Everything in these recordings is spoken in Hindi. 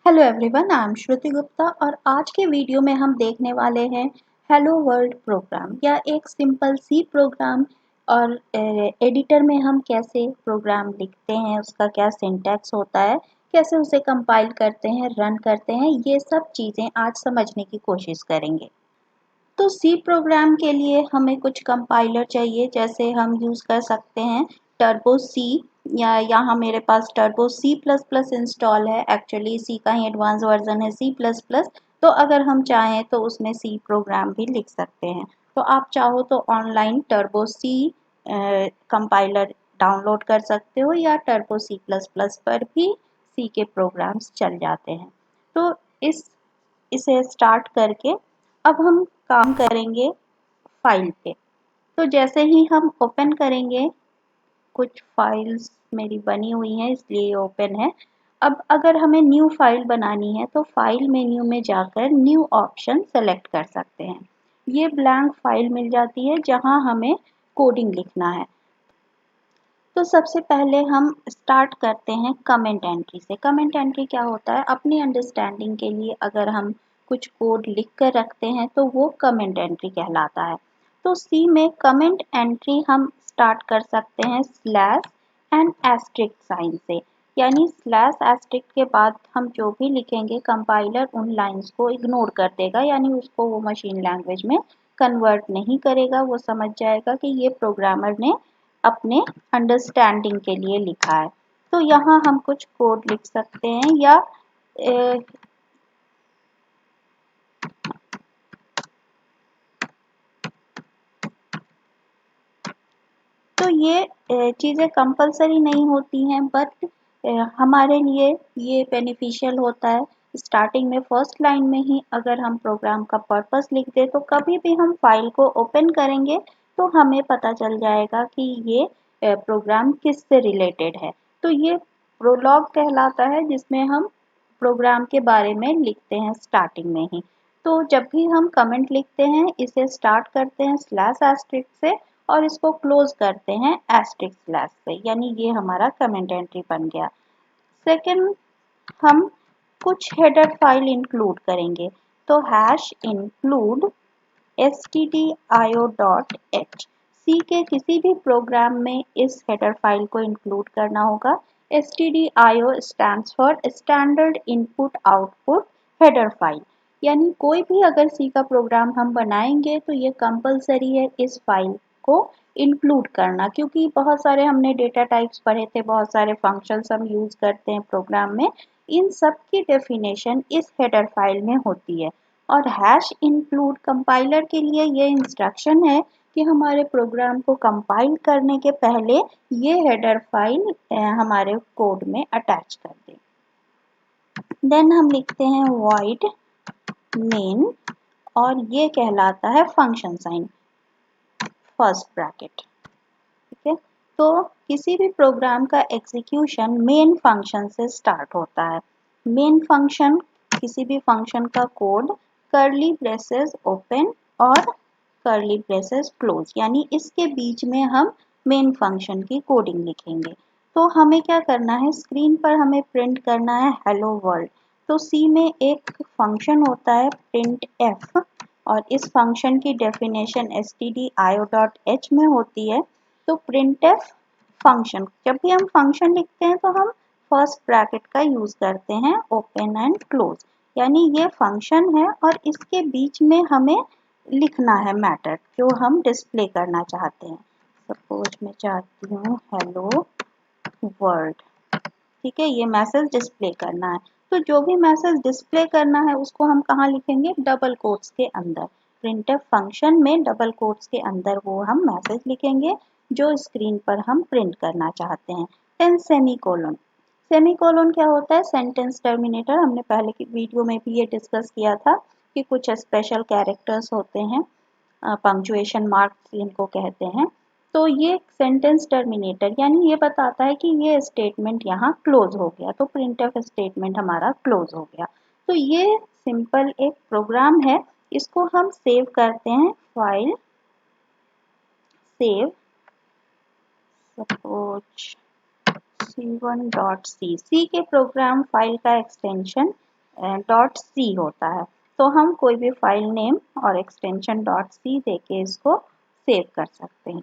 हेलो एवरीवन, आई एम श्रुति गुप्ता और आज के वीडियो में हम देखने वाले हैं हेलो वर्ल्ड प्रोग्राम या एक सिंपल सी प्रोग्राम और एडिटर में हम कैसे प्रोग्राम लिखते हैं, उसका क्या सिंटैक्स होता है, कैसे उसे कंपाइल करते हैं, रन करते हैं, ये सब चीज़ें आज समझने की कोशिश करेंगे। तो सी प्रोग्राम के लिए हमें कुछ कंपाइलर चाहिए, जैसे हम यूज़ कर सकते हैं टर्बो सी, या यहाँ मेरे पास Turbo C plus plus install है। एक्चुअली सी का ही एडवांस वर्जन है सी प्लस प्लस, तो अगर हम चाहें तो उसमें सी प्रोग्राम भी लिख सकते हैं। तो आप चाहो तो online turbo C compiler download कर सकते हो, या टर्बो सी प्लस प्लस पर भी सी के प्रोग्राम्स चल जाते हैं। तो इसे स्टार्ट करके अब हम काम करेंगे फाइल पे। तो जैसे ही हम ओपन करेंगे, कुछ फाइल्स मेरी बनी हुई हैं इसलिए ये ओपन है। अब अगर हमें न्यू फाइल बनानी है तो फाइल मेन्यू में जाकर न्यू ऑप्शन सेलेक्ट कर सकते हैं। ये ब्लैंक फाइल मिल जाती है जहां हमें कोडिंग लिखना है। तो सबसे पहले हम स्टार्ट करते हैं कमेंट एंट्री से। कमेंट एंट्री क्या होता है? अपनी अंडरस्टैंडिंग के लिए अगर हम कुछ कोड लिख कर रखते हैं तो वो कमेंट एंट्री कहलाता है। तो सी में कमेंट एंट्री हम स्टार्ट कर सकते हैं स्लैश एंड एस्ट्रिक साइन से, यानी स्लैश एस्ट्रिक के बाद हम जो भी लिखेंगे कंपाइलर उन लाइंस को इग्नोर कर देगा, यानी उसको वो मशीन लैंग्वेज में कन्वर्ट नहीं करेगा। वो समझ जाएगा कि ये प्रोग्रामर ने अपने अंडरस्टैंडिंग के लिए लिखा है। तो यहाँ हम कुछ कोड लिख सकते हैं, या तो ये चीज़ें कंपलसरी नहीं होती हैं, बट हमारे लिए ये बेनिफिशियल होता है। स्टार्टिंग में फर्स्ट लाइन में ही अगर हम प्रोग्राम का पर्पस लिख दें तो कभी भी हम फाइल को ओपन करेंगे तो हमें पता चल जाएगा कि ये प्रोग्राम किससे रिलेटेड है। तो ये प्रोलॉग कहलाता है, जिसमें हम प्रोग्राम के बारे में लिखते हैं स्टार्टिंग में ही। तो जब भी हम कमेंट लिखते हैं इसे स्टार्ट करते हैं स्लैश एस्ट्रिक से और इसको क्लोज करते हैं एस्ट्रिक स्लैश से, यानी ये हमारा कमेंट एंट्री बन गया। सेकंड, हम कुछ हेडर फाइल इंक्लूड करेंगे। तो हैश इंक्लूड stdio.h, सी के किसी भी प्रोग्राम में इस हेडर फाइल को इंक्लूड करना होगा। stdio stands for standard input output header file, यानी कोई भी अगर सी का प्रोग्राम हम बनाएंगे तो ये कंपलसरी है इस फाइल को इंक्लूड करना, क्योंकि बहुत सारे हमने डेटा टाइप्स पढ़े थे, बहुत सारे फंक्शंस हम यूज करते हैं प्रोग्राम में, इन सब की डेफिनेशन इस हेडर फाइल में होती है। और हैश इंक्लूड कंपाइलर के लिए ये इंस्ट्रक्शन है कि हमारे प्रोग्राम को कंपाइल करने के पहले ये हेडर फाइल हमारे कोड में अटैच कर दें। देन हम लिखते हैं void main, और ये कहलाता है फंक्शन साइन फर्स्ट ब्रैकेट। ठीक है, तो किसी भी प्रोग्राम का एग्जीक्यूशन मेन फंक्शन से स्टार्ट होता है। मेन फंक्शन किसी भी फंक्शन का कोड कर्ली ब्रेसेस ओपन और कर्ली ब्रेसेस क्लोज, यानी इसके बीच में हम मेन फंक्शन की कोडिंग लिखेंगे। तो हमें क्या करना है, स्क्रीन पर हमें प्रिंट करना है हेलो वर्ल्ड। तो सी में एक फंक्शन होता है प्रिंट एफ, और इस फंक्शन की डेफिनेशन stdio.h में होती है। तो printf फंक्शन, जब भी हम फंक्शन लिखते हैं तो हम फर्स्ट ब्रैकेट का यूज करते हैं ओपन एंड क्लोज, यानी ये फंक्शन है और इसके बीच में हमें लिखना है मैटर जो हम डिस्प्ले करना चाहते हैं। सपोज मैं चाहती हूँ हेलो वर्ल्ड, ठीक है, ये मैसेज डिस्प्ले करना है। तो जो भी मैसेज डिस्प्ले करना है उसको हम कहाँ लिखेंगे, डबल कोट्स के अंदर। प्रिंटफ फंक्शन में डबल कोट्स के अंदर वो हम मैसेज लिखेंगे जो स्क्रीन पर हम प्रिंट करना चाहते हैं। Then semicolon. सेमीकोलन क्या होता है, सेंटेंस टर्मिनेटर। हमने पहले की वीडियो में भी ये डिस्कस किया था कि कुछ स्पेशल कैरेक्टर्स होते हैं, पंक्चुएशन मार्क्स इनको कहते हैं। तो ये सेंटेंस टर्मिनेटर, यानी ये बताता है कि ये स्टेटमेंट यहाँ क्लोज हो गया, तो प्रिंटफ स्टेटमेंट हमारा क्लोज हो गया। तो ये सिंपल एक प्रोग्राम है, इसको हम सेव करते हैं फाइल सेव, सपोज c1.c। सी के प्रोग्राम फाइल का एक्सटेंशन डॉट सी होता है। तो हम कोई भी फाइल नेम और एक्सटेंशन डॉट सी देके इसको सेव कर सकते हैं।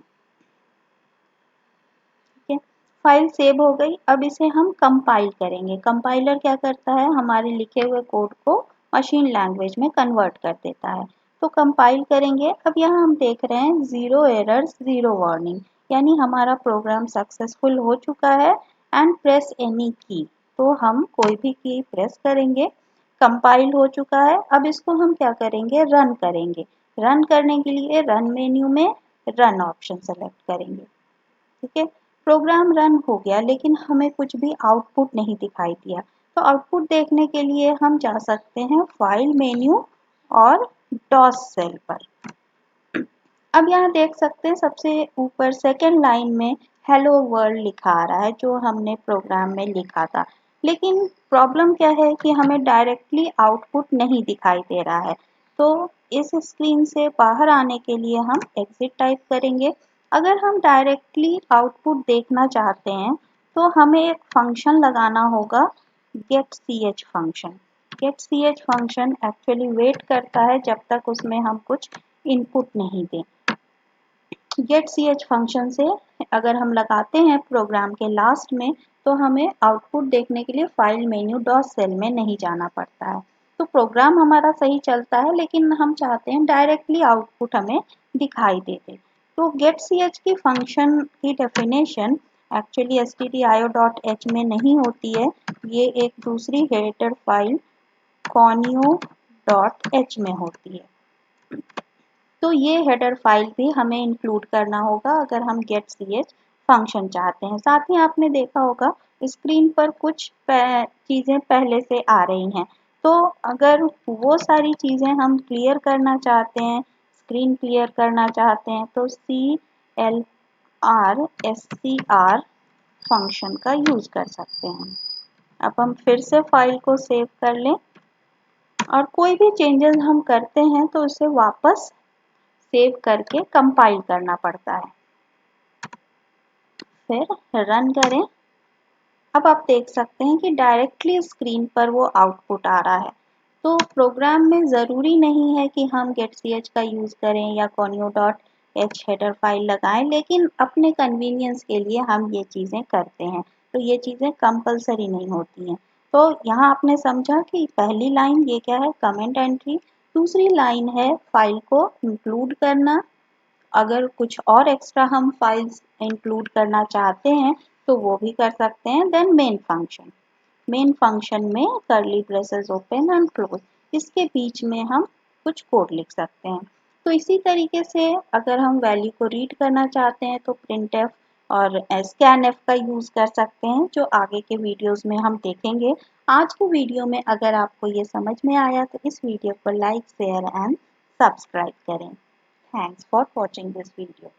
ठीक है, फाइल सेव हो गई। अब इसे हम कंपाइल करेंगे। कंपाइलर क्या करता है, हमारे लिखे हुए कोड को मशीन लैंग्वेज में कन्वर्ट कर देता है। तो कंपाइल करेंगे। अब यहाँ हम देख रहे हैं 0 एरर्स 0 वार्निंग, यानी हमारा प्रोग्राम सक्सेसफुल हो चुका है। एंड प्रेस एनी की, तो हम कोई भी की प्रेस करेंगे। कंपाइल हो चुका है। अब इसको हम क्या करेंगे, रन करेंगे। रन करने के लिए रन मेन्यू में रन ऑप्शन सेलेक्ट करेंगे। ठीक है, प्रोग्राम रन हो गया लेकिन हमें कुछ भी आउटपुट नहीं दिखाई दिया। तो आउटपुट देखने के लिए हम जा सकते हैं फाइल मेन्यू और डॉस सेल पर। अब यहाँ देख सकते हैं सबसे ऊपर सेकेंड लाइन में हेलो वर्ल्ड लिखा आ रहा है, जो हमने प्रोग्राम में लिखा था। लेकिन प्रॉब्लम क्या है कि हमें डायरेक्टली आउटपुट नहीं दिखाई दे रहा है। तो इस स्क्रीन से बाहर आने के लिए हम एग्जिट टाइप करेंगे। अगर हम डायरेक्टली आउटपुट देखना चाहते हैं तो हमें एक फंक्शन लगाना होगा, getch function. getch function actually wait करता है जब तक उसमें हम कुछ इनपुट नहीं दें। getch फंक्शन से अगर हम लगाते हैं प्रोग्राम के लास्ट में तो हमें आउटपुट देखने के लिए फाइल मेन्यू डॉट सेल में नहीं जाना पड़ता है। तो प्रोग्राम हमारा सही चलता है लेकिन हम चाहते हैं डायरेक्टली आउटपुट हमें दिखाई दे दे। तो getch की फंक्शन की डेफिनेशन एक्चुअली stdio.h में नहीं होती है, ये एक दूसरी हेडर फाइल conio.h में होती है। तो ये हेडर फाइल भी हमें इंक्लूड करना होगा अगर हम getch फंक्शन चाहते हैं। साथ ही आपने देखा होगा स्क्रीन पर कुछ चीज़ें पहले से आ रही हैं। तो अगर वो सारी चीज़ें हम क्लियर करना चाहते हैं, स्क्रीन क्लियर करना चाहते हैं, तो clr फंक्शन का यूज़ कर सकते हैं। अब हम फिर से फाइल को सेव कर लें और कोई भी चेंजेस हम करते हैं तो उसे वापस सेव करके कंपाइल करना पड़ता है। फिर रन करें। अब आप देख सकते हैं कि डायरेक्टली स्क्रीन पर वो आउटपुट आ रहा है। तो प्रोग्राम में ज़रूरी नहीं है कि हम getch का यूज़ करें या conio.h हेडर फाइल लगाएं, लेकिन अपने कन्वीनियंस के लिए हम ये चीज़ें करते हैं। तो ये चीज़ें कंपलसरी नहीं होती हैं। तो यहाँ आपने समझा कि पहली लाइन ये क्या है, कमेंट एंट्री। दूसरी लाइन है फाइल को इंक्लूड करना। अगर कुछ और एक्स्ट्रा हम फाइल्स इंक्लूड करना चाहते हैं तो वो भी कर सकते हैं। देन मेन फंक्शन में curly braces open and close, इसके बीच में हम कुछ कोड लिख सकते हैं। तो इसी तरीके से अगर हम वैल्यू को रीड करना चाहते हैं तो printf और scanf का यूज़ कर सकते हैं, जो आगे के वीडियोस में हम देखेंगे। आज के वीडियो में अगर आपको ये समझ में आया तो इस वीडियो को लाइक, शेयर एंड सब्सक्राइब करें। Thanks for watching this video.